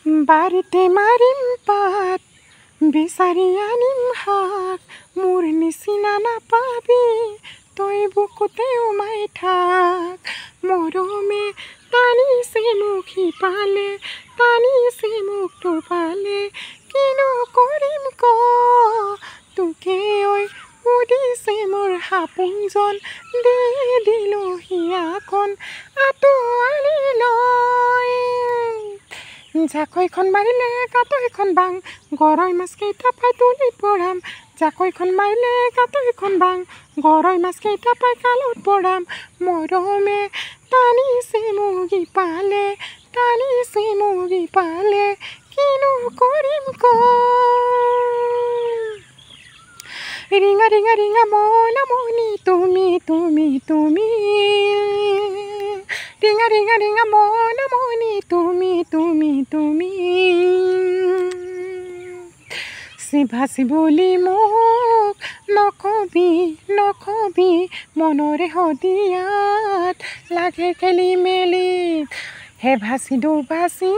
বাৰীতে মাৰিম পাত বিচাৰি আনিম শাক মোৰ নিচিনা নাপাবি তই বুকুতে উমাই থাক মৰমে টানিছে মোক সিপালে টানিছে মোক তোপালে কিনো কৰিম ক তোকে ঐ উদিছে মোৰ সপোনজন দি দিলো হিয়াখন আঁতোৱালি লৈ জাকৈখন মাৰিলে কাটৈখন বাং গৰৈ মাছকেইটা পাই তুলিত পৰাম জাকৈখন মাৰিলে কাটৈখন বাং গৰৈ মাছকেইটা পাই কালত পৰাম মৰমে টানিছে মোক ইপালে টানিছে মোক ইপালে কিনো কৰিম ক ৰিঙা ৰিঙা ৰিঙা মনি তুমি তুমি তুমি ৰিঙা ৰিঙা ৰিঙা মনি তুমি তুমি তুমি চিভাচি বুলি মোক নকবি নকবি মনৰে সদিয়াত লাগে খেলি মেলি হে ভাচি দুবাচি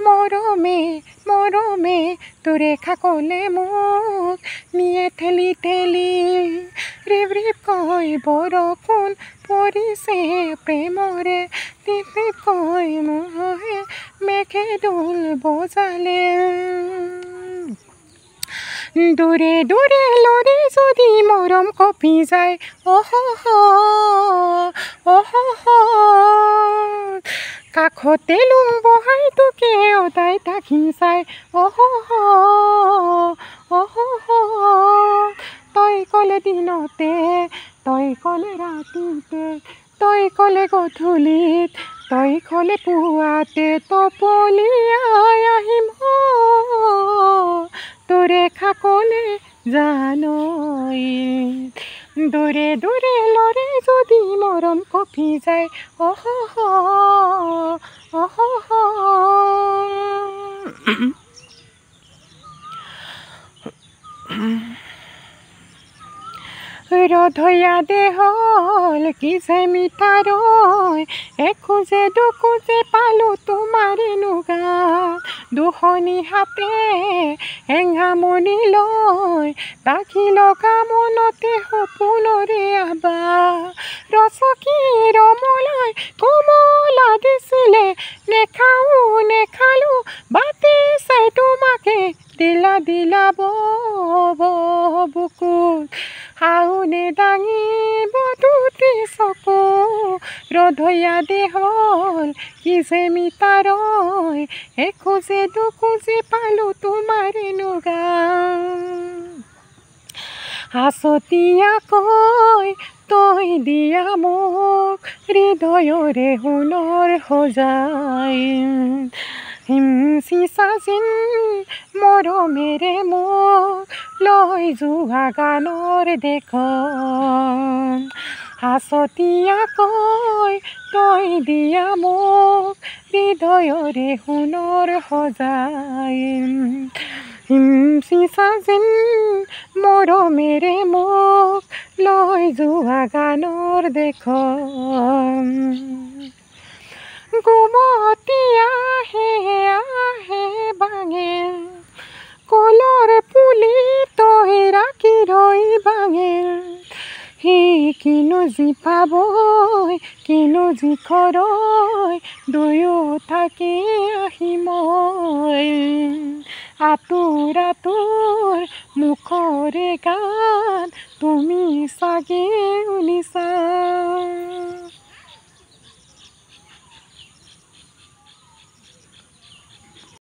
মৰমে মৰমে তোৰে খাকলে মোক নিয়ে ঠেলি ঠেলি ৰিব ৰিব কৈ বৰষুণ পৰিছে প্ৰেমৰে ৰিব ৰিব কৈ মহে মেঘে দোল বজালে দূৰে দূৰে লৰে যদি মৰম কপি যায় অহ কাষতে লুং বহাই তোকে অদাই থাকিম চাই অহ তই ক'লে দিনতে তই ক'লে ৰাতিতে তই ক'লে গধূলিত তই ক'লে পুৱাতে তপলিয়াই আহিম তোৰে খাকলে জানৈ দূৰে দূৰে লৰে যদি মৰম কপি যায় অহ ৰধয়া দেহল কি যে মিঠাৰৈ এখোজে দুখোজে পালো তোমাৰে নুগাত দুখনি হাতে এঙামনি লৈ তাকি লগা মনতে সপোনৰে আবা ৰচকী ৰমলাই কমলা দিছিলে নেখাও নেখালো বাতি চাই তোমাকে দিলা দিলা বুকুত হাউনে দাঙিব দুটি চকু ৰধয়া দেহল কি যে মিঠাৰৈ এখোজে দুখোজে পালো তোমাৰে নুগাত আছতীয়াকৈ তই দিয়া মোক হৃদয়ৰে সোণৰ সজাই হিমচি যেন মৰমেৰে মোক লৈ যোৱা গানৰ দেশত আছতীয়াকৈ তই দিয়া মোক হৃদয়ৰে সোণৰ সজাই হিমচি যেন মৰমেৰে মোক লৈ যোৱা গানৰ দেশত গুমতি আহে আহে বাঙে কলৰ পুলি তই ৰাখি ৰৈ বাঙে সি কিনো যি পাবই কিনো যি খৰৈ দুয়ো থাকি আহি মই আতুৰ আতুৰ মুখৰে গান তুমি চাগে শুনিছা